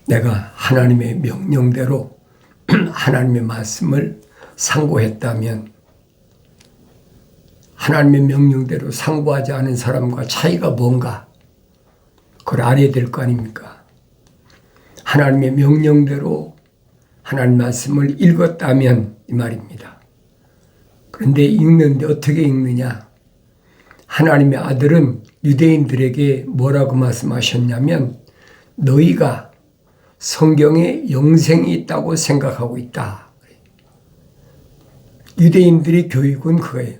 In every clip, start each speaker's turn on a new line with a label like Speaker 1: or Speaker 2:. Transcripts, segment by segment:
Speaker 1: 내가 하나님의 명령대로 하나님의 말씀을 상고했다면 하나님의 명령대로 상고하지 않은 사람과 차이가 뭔가 그걸 알아야 될 거 아닙니까? 하나님의 명령대로 하나님 말씀을 읽었다면 이 말입니다. 그런데 읽는데 어떻게 읽느냐? 하나님의 아들은 유대인들에게 뭐라고 말씀하셨냐면 너희가 성경에 영생이 있다고 생각하고 있다. 유대인들의 교육은 그거예요.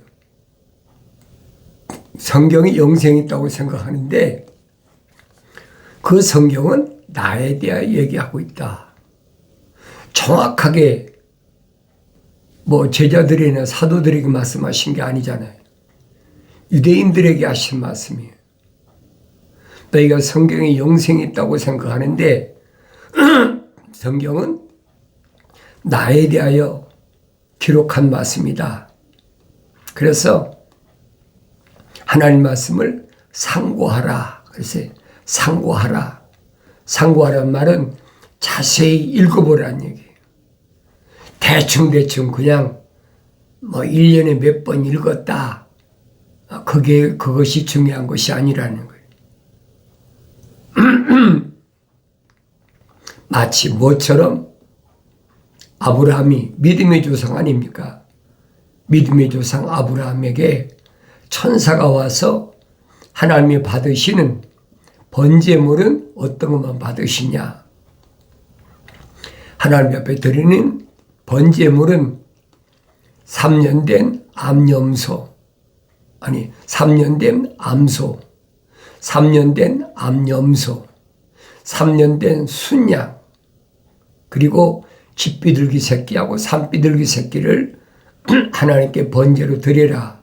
Speaker 1: 성경에 영생이 있다고 생각하는데 그 성경은 나에 대하여 얘기하고 있다. 정확하게 제자들이나 사도들에게 말씀하신 게 아니잖아요. 유대인들에게 하신 말씀이에요. 너희가 성경에 영생이 있다고 생각하는데 성경은 나에 대하여 기록한 말씀이다. 그래서 하나님 말씀을 상고하라. 그래서 상고하라. 상고하라는 말은 자세히 읽어보라는 얘기예요. 대충 그냥 1년에 몇 번 읽었다. 그것이 중요한 것이 아니라는 거예요. 마치 뭐처럼 아브라함이 믿음의 조상 아닙니까? 믿음의 조상 아브라함에게 천사가 와서 하나님이 받으시는 번제물은 어떤 것만 받으시냐? 하나님 앞에 드리는 번제물은 3년 된 암염소, 3년 된 암소, 3년 된 암염소, 3년 된 순양, 그리고 집비둘기 새끼하고 산비둘기 새끼를 하나님께 번제로 드려라.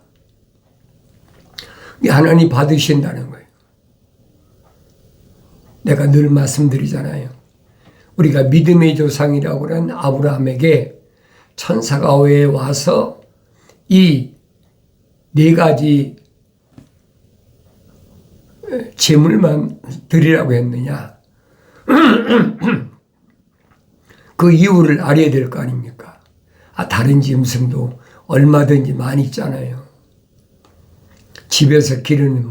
Speaker 1: 하나님 받으신다는 거예요. 내가 늘 말씀드리잖아요. 우리가 믿음의 조상이라고 하는 아브라함에게 천사가 왜 와서 이 4가지 제물만 드리라고 했느냐. 그 이유를 알아야 될 거 아닙니까? 다른 짐승도 얼마든지 많이 있잖아요. 집에서 기르는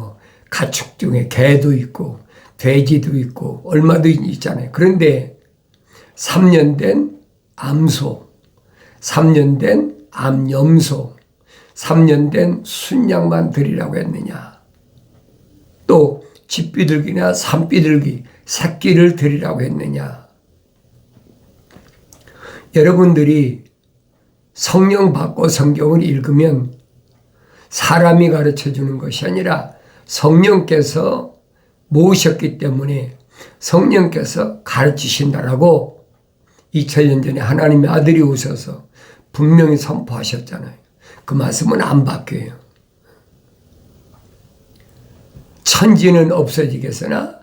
Speaker 1: 가축 중에 개도 있고 돼지도 있고 얼마든지 있잖아요. 그런데 3년 된 암소, 3년 된 암염소, 3년 된 순양만 드리라고 했느냐. 또 집비둘기나 산비둘기 새끼를 드리라고 했느냐. 여러분들이 성령 받고 성경을 읽으면 사람이 가르쳐 주는 것이 아니라 성령께서 모으셨기 때문에 성령께서 가르치신다라고 2000년 전에 하나님의 아들이 오셔서 분명히 선포하셨잖아요. 그 말씀은 안 바뀌어요. 천지는 없어지겠으나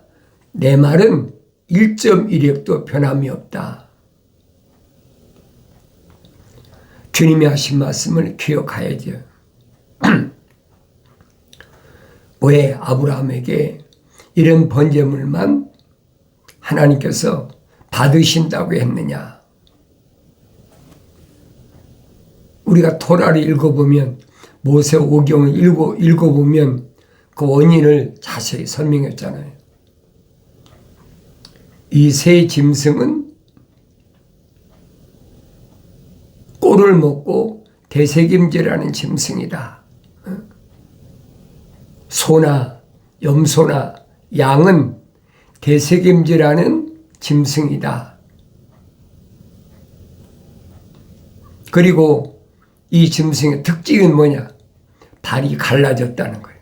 Speaker 1: 내 말은 1.1핵도 변함이 없다. 주님이 하신 말씀을 기억해야죠. 왜 아브라함에게 이런 번제물만 하나님께서 받으신다고 했느냐. 우리가 토라를 읽어보면 모세오경을 읽어보면 그 원인을 자세히 설명했잖아요. 이 세 짐승은 꼴을 먹고 되새김질하는 짐승이다. 소나 염소나 양은 되새김질하는 짐승이다. 그리고 이 짐승의 특징은 뭐냐? 발이 갈라졌다는 거예요.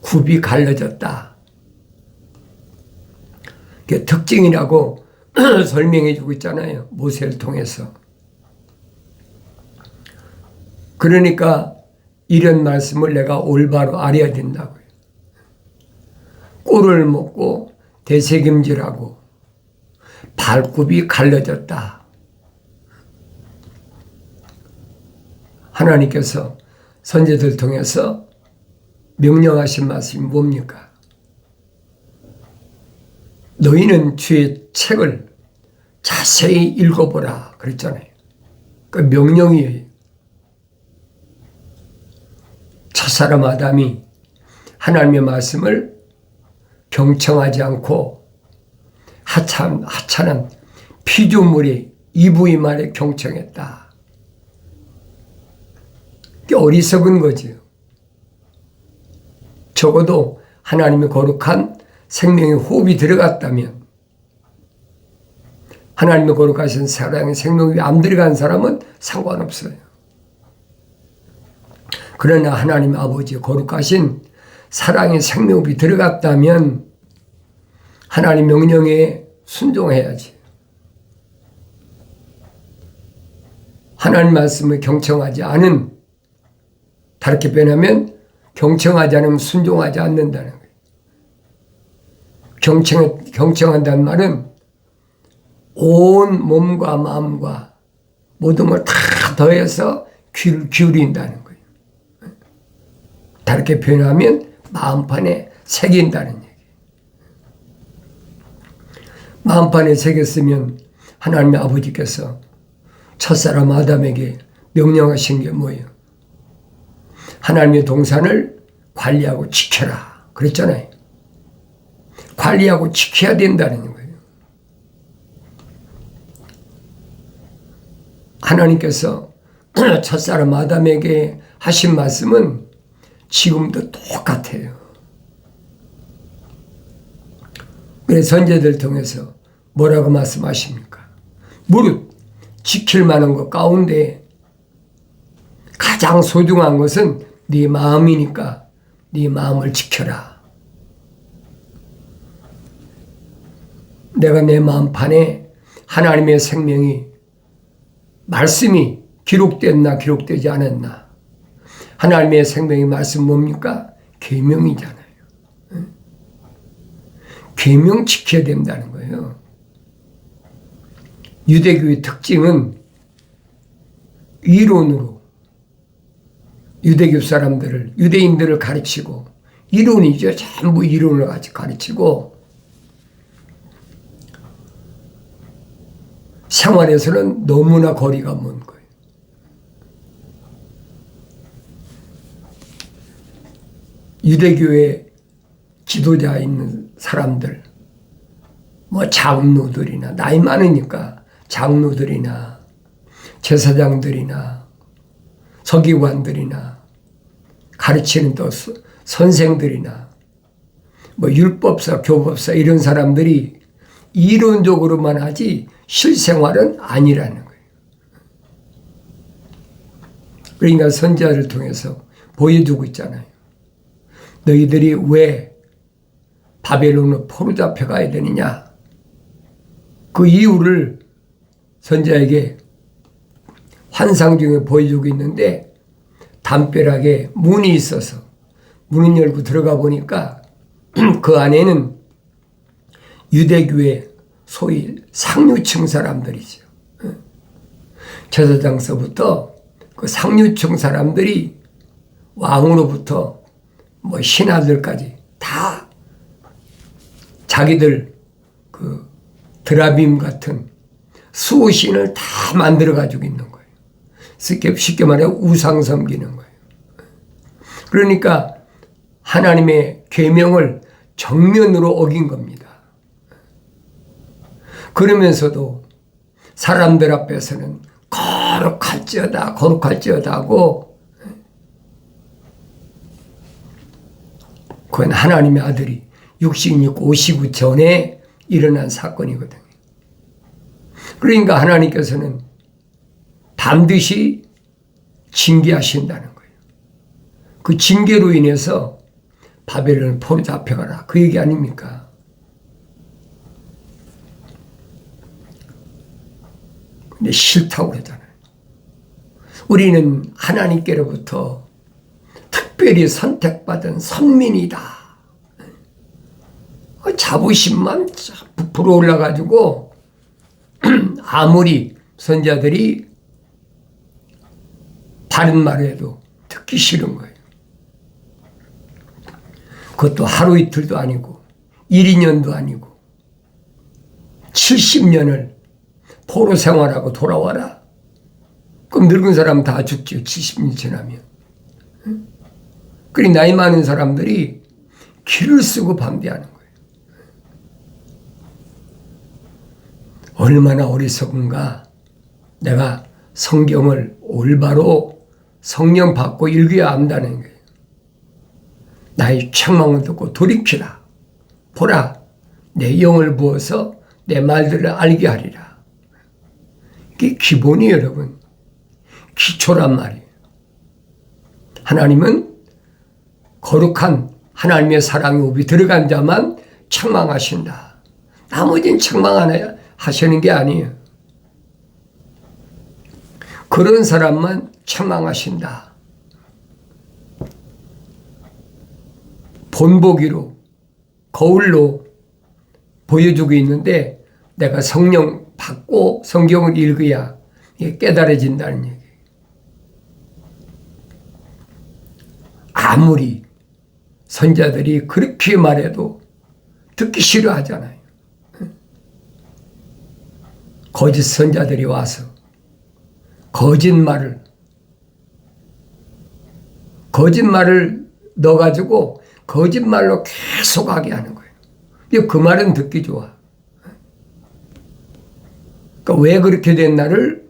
Speaker 1: 굽이 갈라졌다. 그게 특징이라고 설명해 주고 있잖아요. 모세를 통해서. 그러니까 이런 말씀을 내가 올바로 알아야 된다고요. 꿀을 먹고 되새김질하고 발굽이 갈라졌다. 하나님께서 선지자들 통해서 명령하신 말씀이 뭡니까? 너희는 주의 책을 자세히 읽어보라 그랬잖아요. 그 명령이에요. 첫사람 아담이 하나님의 말씀을 경청하지 않고 하찮은 피조물이 이부의 말에 경청했다. 어리석은 거지요. 적어도 하나님의 거룩한 생명의 호흡이 들어갔다면, 하나님의 거룩하신 사랑의 생명이 안 들어간 사람은 상관없어요. 그러나 하나님 아버지의 거룩하신 사랑의 생명이 들어갔다면 하나님 명령에 순종해야지. 하나님 말씀을 경청하지 않은, 다르게 변하면 경청하지 않으면 순종하지 않는다는 거예요. 경청한다는 말은 온 몸과 마음과 모든 걸 다 더해서 귀를 기울인다는 거예요. 다르게 표현하면 마음판에 새긴다는 얘기예요. 마음판에 새겼으면 하나님의 아버지께서 첫사람 아담에게 명령하신 게 뭐예요? 하나님의 동산을 관리하고 지켜라 그랬잖아요. 관리하고 지켜야 된다는 거예요. 하나님께서 첫사람 아담에게 하신 말씀은 지금도 똑같아요. 그래서 선지자들 통해서 뭐라고 말씀하십니까? 무릇 지킬 만한 것 가운데 가장 소중한 것은 네 마음이니까 네 마음을 지켜라. 내가 내 마음판에 하나님의 생명이, 말씀이 기록됐나 기록되지 않았나. 하나님의 생명의 말씀 뭡니까? 계명이잖아요. 계명 지켜야 된다는 거예요. 유대교의 특징은 이론으로 유대교 사람들을, 유대인들을 가르치고, 이론이죠. 전부 이론을 가르치고, 생활에서는 너무나 거리가 먼 거예요. 유대교의 지도자 있는 사람들, 뭐 장로들이나, 나이 많으니까 장로들이나 제사장들이나 서기관들이나 가르치는 또 선생들이나 뭐 율법사, 교법사 이런 사람들이 이론적으로만 하지 실생활은 아니라는 거예요. 그러니까 선지자를 통해서 보여주고 있잖아요. 너희들이 왜 바벨론으로 포로 잡혀가야 되느냐? 그 이유를 선지자에게 환상 중에 보여주고 있는데, 담벼락에 문이 있어서 문을 열고 들어가 보니까 그 안에는 유대교의 소위 상류층 사람들이죠. 제사장서부터 그 상류층 사람들이 왕으로부터 뭐 신하들까지 다 자기들 그 드라빔 같은 수호신을 다 만들어 가지고 있는 거예요. 쉽게 말해 우상 섬기는 거예요. 그러니까 하나님의 계명을 정면으로 어긴 겁니다. 그러면서도 사람들 앞에서는 거룩할지어다 거룩할지어다 하고, 그건 하나님의 아들이 66, 59 전에 일어난 사건이거든요. 그러니까 하나님께서는 반드시 징계하신다는 거예요. 그 징계로 인해서 바벨론을 포로 잡혀가라, 그 얘기 아닙니까? 근데 싫다고 그러잖아요. 우리는 하나님께로부터 특별히 선택받은 선민이다. 자부심만 부풀어 올라가지고 아무리 선자들이 바른 말을 해도 듣기 싫은 거예요. 그것도 하루 이틀도 아니고 1, 2년도 아니고 70년을 포로 생활하고 돌아와라. 그럼 늙은 사람 다 죽죠. 70년 지나면. 그리고 나이 많은 사람들이 길을 쓰고 반대하는 거예요. 얼마나 어리석은가. 내가 성경을 올바로 성령 받고 읽어야 한다는 거예요. 나의 책망을 듣고 돌이키라. 보라, 내 영을 부어서 내 말들을 알게 하리라. 이게 기본이에요, 여러분. 기초란 말이에요. 하나님은 거룩한 하나님의 사랑의 호흡이 들어간 자만 책망하신다. 나머지는 책망 안 하시는 게 아니에요. 그런 사람만 책망하신다. 본보기로, 거울로 보여주고 있는데 내가 성령 받고 성경을 읽어야 이게 깨달아진다는 얘기예요. 아무리 선자들이 그렇게 말해도 듣기 싫어하잖아요. 거짓 선자들이 와서 거짓말을 넣어가지고 거짓말로 계속하게 하는 거예요. 그 말은 듣기 좋아. 그러니까 왜 그렇게 됐나를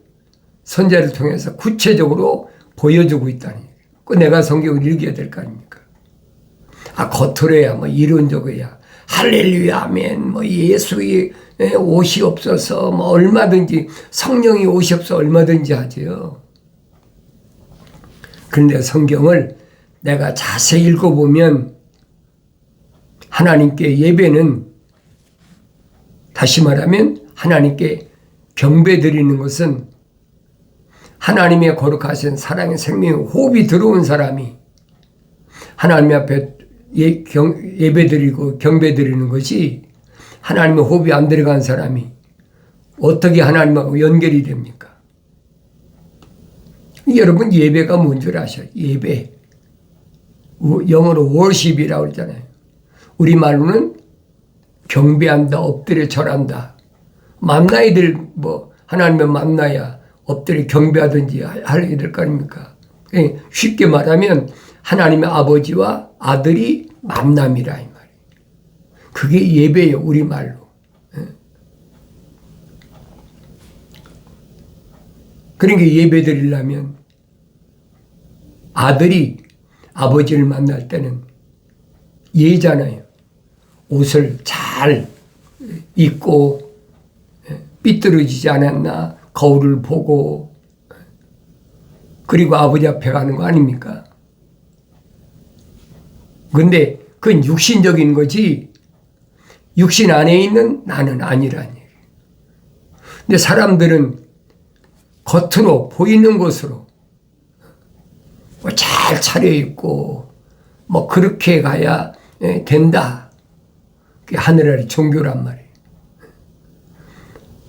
Speaker 1: 선자를 통해서 구체적으로 보여주고 있다는 얘기예요. 그 내가 성경을 읽어야 될 거 아닙니까? 겉으로야 뭐 이론적이야 할렐루야 아멘 뭐 예수의 옷이 없어서 뭐 얼마든지 성령이 옷이 없어 얼마든지 하지요. 그런데 성경을 내가 자세히 읽어보면 하나님께 예배는, 다시 말하면 하나님께 경배드리는 것은 하나님의 거룩하신 사랑의 생명의 호흡이 들어온 사람이 하나님 앞에 예배드리고 경배드리는 것이, 하나님의 호흡이 안 들어간 사람이 어떻게 하나님하고 연결이 됩니까? 여러분, 예배가 뭔 줄 아셔요? 예배. 영어로 worship이라고 그러잖아요. 우리말로는 경배한다, 엎드려 절한다. 만나야들 뭐 하나님을 만나야 엎드려 경배하든지 하게 될 거 아닙니까? 쉽게 말하면 하나님의 아버지와 아들이 만남이라 이 말이에요. 그게 예배예요, 우리말로. 그러니까 예배 드리려면 아들이 아버지를 만날 때는 예잖아요. 옷을 잘 입고 삐뚤어지지 않았나 거울을 보고, 그리고 아버지 앞에 가는 거 아닙니까? 근데 그건 육신적인 거지 육신 안에 있는 나는 아니라는 얘기예요. 근데 사람들은 겉으로 보이는 것으로 뭐 잘 차려입고 뭐 그렇게 가야 된다. 그게 하늘 아래 종교란 말이에요.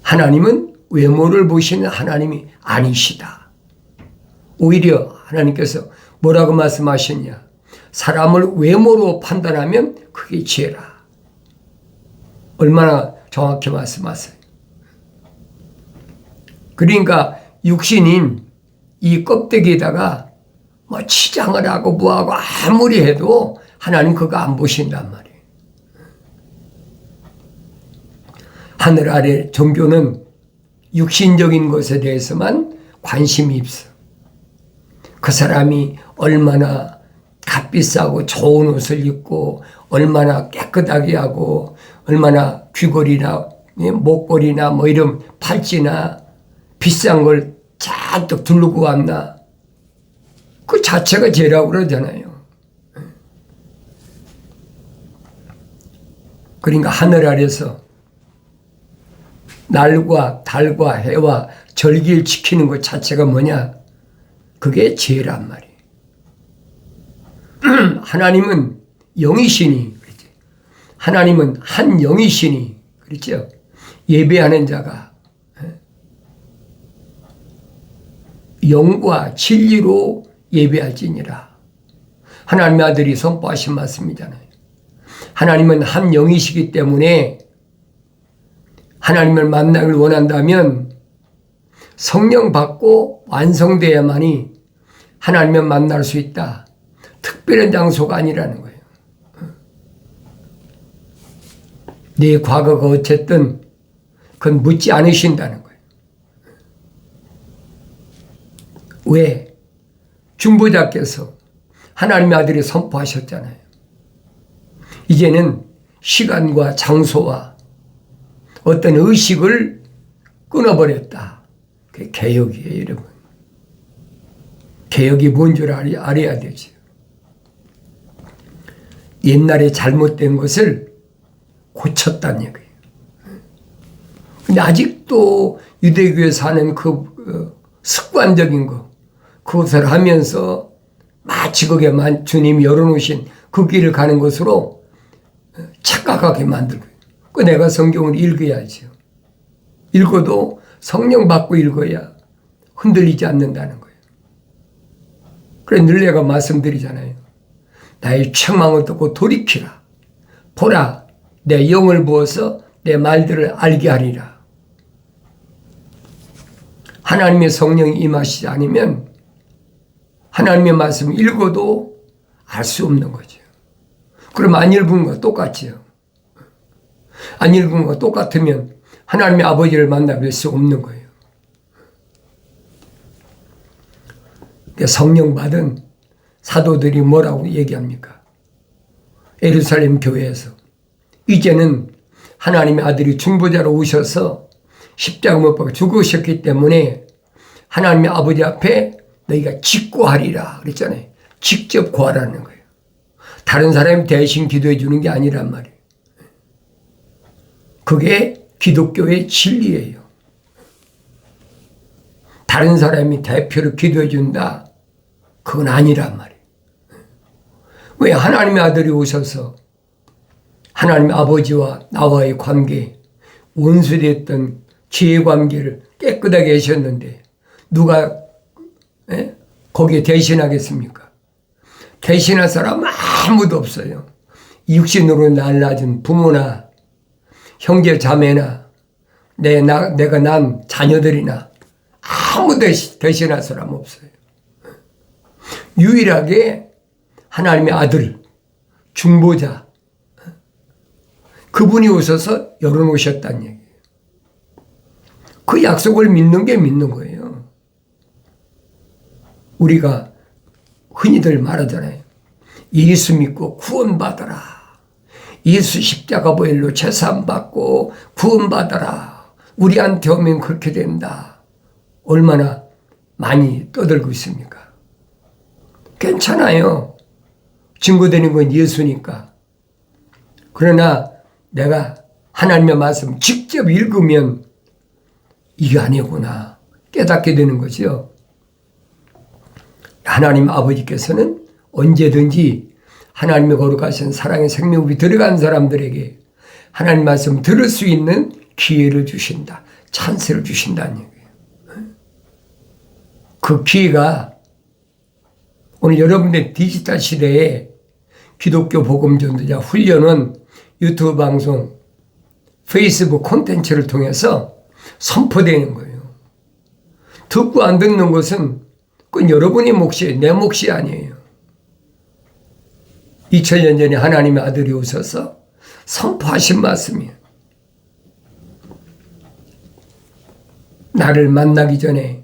Speaker 1: 하나님은 외모를 보시는 하나님이 아니시다. 오히려 하나님께서 뭐라고 말씀하셨냐? 사람을 외모로 판단하면 그게 죄라. 얼마나 정확히 말씀하세요. 그러니까 육신인 이 껍데기에다가 뭐 치장을 하고 뭐하고 아무리 해도 하나님 그거 안 보신단 말이에요. 하늘 아래 종교는 육신적인 것에 대해서만 관심이 있어. 그 사람이 얼마나 값비싸고 좋은 옷을 입고 얼마나 깨끗하게 하고 얼마나 귀걸이나 목걸이나 뭐 이런 팔찌나 비싼 걸 잔뜩 두르고 왔나, 그 자체가 죄라고 그러잖아요. 그러니까 하늘 아래서 날과 달과 해와 절기를 지키는 것 자체가 뭐냐? 그게 죄란 말이에요. 하나님은 영이시니, 그렇지? 하나님은 한 영이시니, 그렇죠? 예배하는 자가 영과 진리로 예배할지니라. 하나님의 아들이 선포하신 말씀이잖아요. 하나님은 한 영이시기 때문에 하나님을 만나길 원한다면 성령 받고 완성돼야만이 하나님을 만날 수 있다. 특별한 장소가 아니라는 거예요. 네 과거가 어쨌든 그건 묻지 않으신다는 거예요. 왜? 중보자께서 하나님의 아들이 선포하셨잖아요. 이제는 시간과 장소와 어떤 의식을 끊어버렸다. 그게 개혁이에요, 여러분. 개혁이 뭔 줄 알아야 되죠. 옛날에 잘못된 것을 고쳤다는 얘기예요. 근데 아직도 유대교에 사는 그 습관적인 거, 그것을 하면서 마치 그게만 주님이 열어놓으신 그 길을 가는 것으로 착각하게 만들고, 그 내가 성경을 읽어야죠. 읽어도 성령 받고 읽어야 흔들리지 않는다는 거예요. 그래 늘 내가 말씀드리잖아요. 나의 책망을 듣고 돌이키라. 보라, 내 영을 부어서 내 말들을 알게 하리라. 하나님의 성령이 임하시지 않으면 하나님의 말씀을 읽어도 알 수 없는 거죠. 그럼 안 읽은 거 똑같지요. 안 읽은 거 똑같으면 하나님의 아버지를 만나뵐 수 없는 거예요. 성령 받은 사도들이 뭐라고 얘기합니까? 예루살렘 교회에서 이제는 하나님의 아들이 중보자로 오셔서 십자가 못 박아 죽으셨기 때문에 하나님의 아버지 앞에 너희가 직구하리라 그랬잖아요. 직접 구하라는 거예요. 다른 사람이 대신 기도해 주는 게 아니란 말이에요. 그게 기독교의 진리예요. 다른 사람이 대표로 기도해 준다. 그건 아니란 말이에요. 왜? 하나님의 아들이 오셔서 하나님의 아버지와 나와의 관계, 원수됐던 죄의 관계를 깨끗하게 하셨는데 누가 거기에 대신하겠습니까? 대신할 사람 아무도 없어요. 육신으로 날 낳은 부모나 형제 자매나 내가 난 자녀들이나 아무 대신할 사람 없어요. 유일하게 하나님의 아들, 중보자, 그분이 오셔서 열어놓으셨다는 얘기예요. 그 약속을 믿는 게 믿는 거예요. 우리가 흔히들 말하잖아요. 예수 믿고 구원받아라. 예수 십자가 보혈로 제사함받고 구원받아라. 우리한테 오면 그렇게 된다. 얼마나 많이 떠들고 있습니까? 괜찮아요. 증거되는 건 예수니까. 그러나 내가 하나님의 말씀 직접 읽으면 이게 아니구나 깨닫게 되는 거죠. 하나님 아버지께서는 언제든지 하나님의 거룩하신 사랑의 생명이 들어간 사람들에게 하나님 말씀 들을 수 있는 기회를 주신다. 찬스를 주신다는 얘기예요. 그 기회가 오늘 여러분의 디지털 시대에 기독교 복음 전도자 훈련은 유튜브 방송, 페이스북 콘텐츠를 통해서 선포되는 거예요. 듣고 안 듣는 것은 그건 여러분의 몫이에요. 내 몫이 아니에요. 2000년 전에 하나님의 아들이 오셔서 선포하신 말씀이에요. 나를 만나기 전에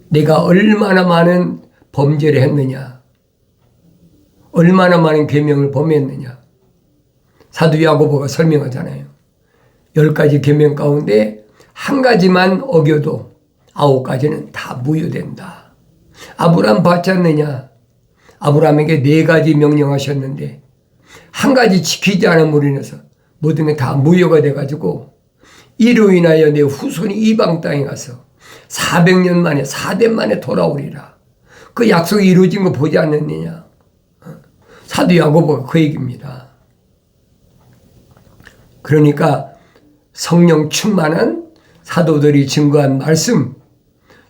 Speaker 1: 내가 얼마나 많은 범죄를 했느냐, 얼마나 많은 계명을 범했느냐. 사도 야고보가 설명하잖아요. 10가지 계명 가운데 한 가지만 어겨도 9가지는 다 무효된다. 아브라함 받지 않느냐? 아브라함에게 4가지 명령하셨는데 한 가지 지키지 않음으로 인해서 모든 게 다 무효가 돼가지고 이로 인하여 내 후손이 이방 땅에 가서 400년 만에 4대 만에 돌아오리라. 그 약속이 이루어진 거 보지 않느냐? 사도 야고보가 그 얘기입니다. 그러니까 성령 충만한 사도들이 증거한 말씀,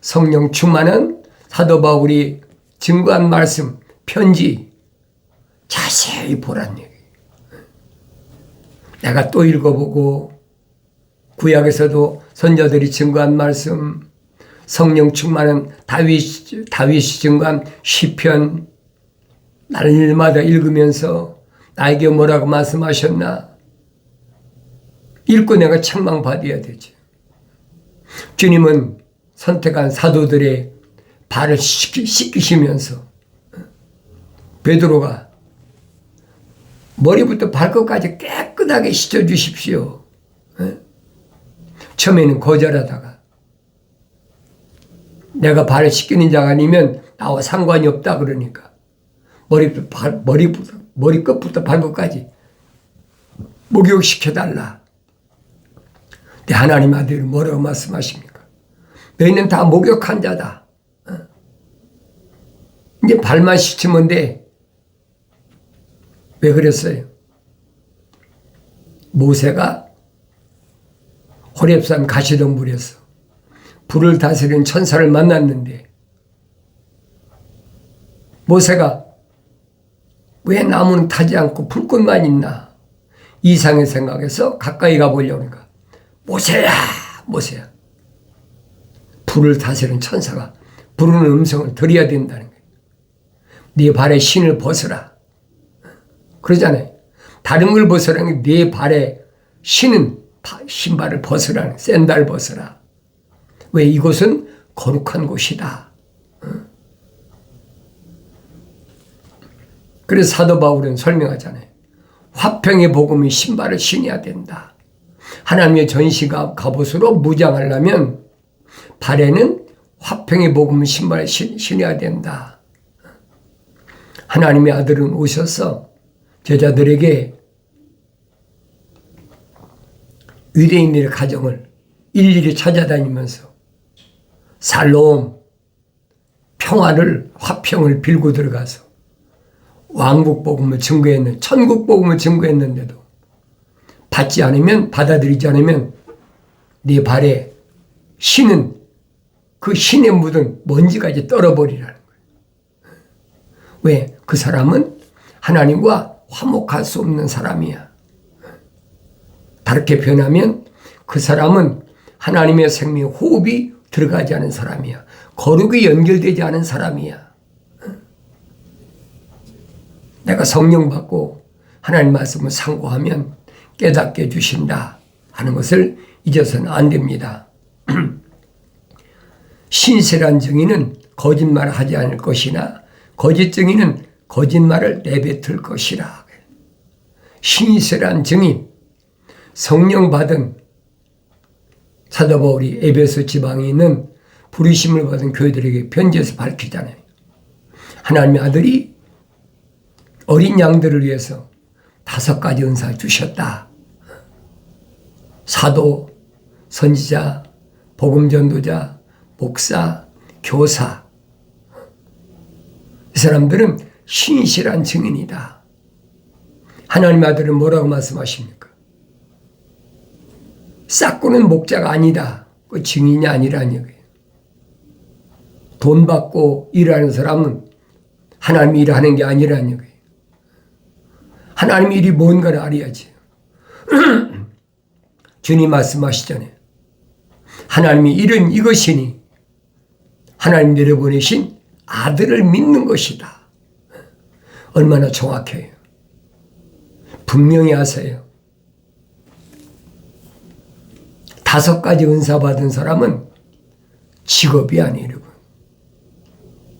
Speaker 1: 성령 충만한 사도 바울이 증거한 말씀, 편지 자세히 보란 얘기예요. 내가 또 읽어보고 구약에서도 선자들이 증거한 말씀, 성령 충만한 다윗이 증거한 시편, 날마다 읽으면서 나에게 뭐라고 말씀하셨나? 읽고 내가 책망받아야 되지. 주님은 선택한 사도들의 발을 씻기시면서 베드로가 머리부터 발끝까지 깨끗하게 씻어주십시오. 처음에는 거절하다가 내가 발을 씻기는 자가 아니면 나와 상관이 없다 그러니까 머리끝부터 발끝까지 목욕시켜달라. 근데 하나님 아들이 뭐라고 말씀하십니까? 너희는 다 목욕한 자다. 이제 발만 씻으면 돼. 왜 그랬어요? 모세가 호렙산 가시덤불에서 불을 다스리는 천사를 만났는데 모세가 왜 나무는 타지 않고 불꽃만 있나 이상의 생각해서 가까이 가보려고 하니까 모세야 모세야 불을 다스리는 천사가 부르는 음성을 들어야 된다는 거예요. 네 발에 신을 벗어라. 그러잖아요. 다른 걸 벗으라는 게 네 발에 신은 신발을 벗으라는 샌들 벗어라. 왜? 이곳은 거룩한 곳이다. 그래서 사도 바울은 설명하잖아요. 화평의 복음이 신발을 신어야 된다. 하나님의 전시가 갑옷으로 무장하려면 발에는 화평의 복음 신발을 신어야 된다. 하나님의 아들은 오셔서 제자들에게 유대인들의 가정을 일일이 찾아다니면서 살로움, 평화를, 화평을 빌고 들어가서 왕국 복음을 증거했는, 천국 복음을 증거했는데도 받지 않으면, 받아들이지 않으면 네 발에 신은 그 신에 묻은 먼지까지 떨어버리라는 거예요. 왜? 그 사람은 하나님과 화목할 수 없는 사람이야. 다르게 표현하면 그 사람은 하나님의 생명의 호흡이 들어가지 않은 사람이야. 거룩이 연결되지 않은 사람이야. 내가 성령 받고 하나님 말씀을 상고하면 깨닫게 해주신다 하는 것을 잊어서는 안 됩니다. 신실한 증인은 거짓말을 하지 않을 것이나 거짓 증인은 거짓말을 내뱉을 것이라. 신실한 증인, 성령 받은 사도 바울이 에베소 지방에 있는 부르심을 받은 교회들에게 편지에서 밝히잖아요. 하나님의 아들이 어린 양들을 위해서 5가지 은사를 주셨다. 사도, 선지자, 복음전도자, 목사, 교사. 이 사람들은 신실한 증인이다. 하나님의 아들은 뭐라고 말씀하십니까? 싹구는 목자가 아니다. 그 증인이 아니라는 얘기예요. 돈 받고 일하는 사람은 하나님이 일하는 게 아니라는 얘기예요. 하나님 일이 뭔가를 알아야지. 주님 말씀하시잖아요. 하나님의 일은 이것이니 하나님 내려보내신 아들을 믿는 것이다. 얼마나 정확해요. 분명히 하세요. 5가지 은사 받은 사람은 직업이 아니에요, 여러분.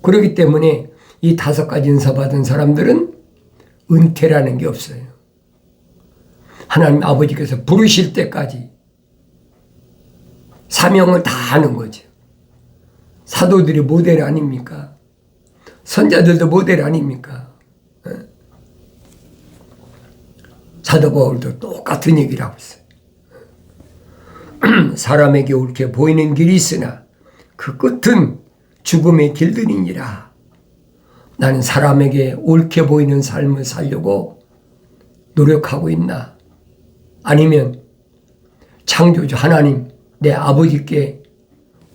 Speaker 1: 그렇기 때문에 이 5가지 은사 받은 사람들은 은퇴라는 게 없어요. 하나님 아버지께서 부르실 때까지 사명을 다 하는 거죠. 사도들이 모델 아닙니까? 선자들도 모델 아닙니까? 사도 바울도 똑같은 얘기를 하고 있어요. 사람에게 옳게 보이는 길이 있으나 그 끝은 죽음의 길들이니라. 나는 사람에게 옳게 보이는 삶을 살려고 노력하고 있나? 아니면 창조주 하나님, 내 아버지께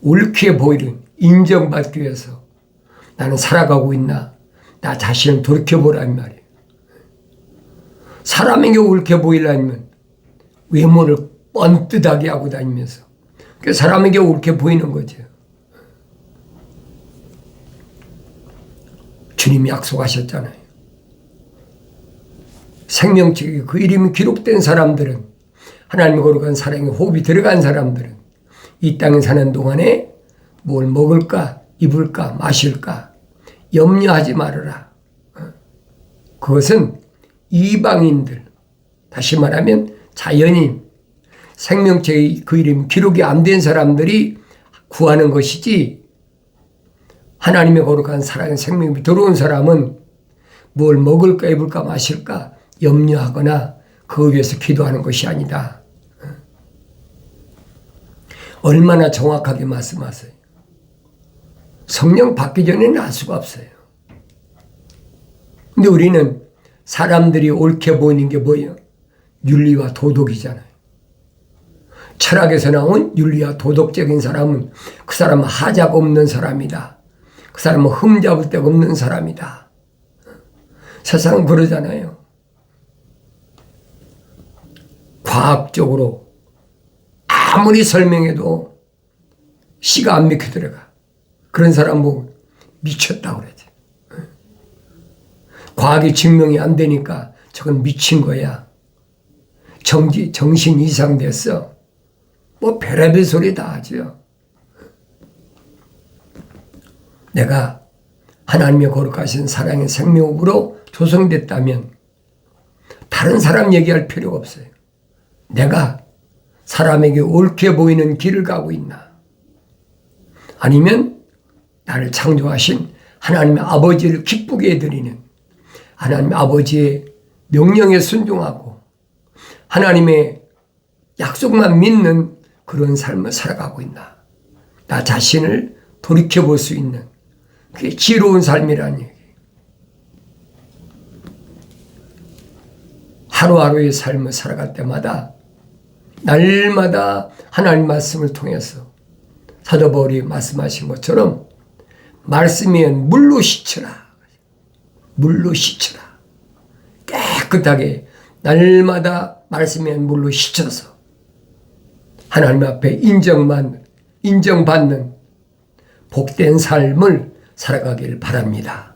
Speaker 1: 옳게 보이는 인정받기 위해서 나는 살아가고 있나? 나 자신을 돌이켜보라는 말이에요. 사람에게 옳게 보이려면 외모를 뻔뜻하게 하고 다니면서 그 사람에게 옳게 보이는 거죠. 주님이 약속하셨잖아요. 생명책에 그 이름이 기록된 사람들은, 하나님의 거룩한 사랑에 호흡이 들어간 사람들은 이 땅에 사는 동안에 뭘 먹을까, 입을까, 마실까 염려하지 말아라. 그것은 이방인들, 다시 말하면 자연인, 생명체의 그 이름 기록이 안 된 사람들이 구하는 것이지, 하나님의 거룩한 사랑의 생명이 들어온 사람은 뭘 먹을까, 입을까, 마실까 염려하거나 그걸 위해서 기도하는 것이 아니다. 얼마나 정확하게 말씀하세요. 성령 받기 전에는 알 수가 없어요. 근데 우리는 사람들이 옳게 보이는 게 뭐예요? 윤리와 도덕이잖아요. 철학에서 나온 윤리와 도덕적인 사람은 그 사람은 하자가 없는 사람이다. 그 사람은 흠잡을 데가 없는 사람이다. 세상은 그러잖아요. 과학적으로 아무리 설명해도 씨가 안 믿겨 들어가. 그런 사람 보고 미쳤다고 그러지. 과학이 증명이 안 되니까 저건 미친 거야. 정신 이상됐어. 뭐 별의별 소리 다 하죠. 내가 하나님의 거룩하신 사랑의 생명으로 조성됐다면 다른 사람 얘기할 필요가 없어요. 내가 사람에게 옳게 보이는 길을 가고 있나? 아니면 나를 창조하신 하나님의 아버지를 기쁘게 해드리는, 하나님의 아버지의 명령에 순종하고 하나님의 약속만 믿는 그런 삶을 살아가고 있나? 나 자신을 돌이켜볼 수 있는, 그게 지혜로운 삶이라는 얘기. 하루하루의 삶을 살아갈 때마다 날마다 하나님 말씀을 통해서 사도 바울이 말씀하신 것처럼 말씀이면 물로 씻으라. 물로 씻으라. 깨끗하게 날마다 말씀이면 물로 씻어서 하나님 앞에 인정받는 복된 삶을 살아가길 바랍니다.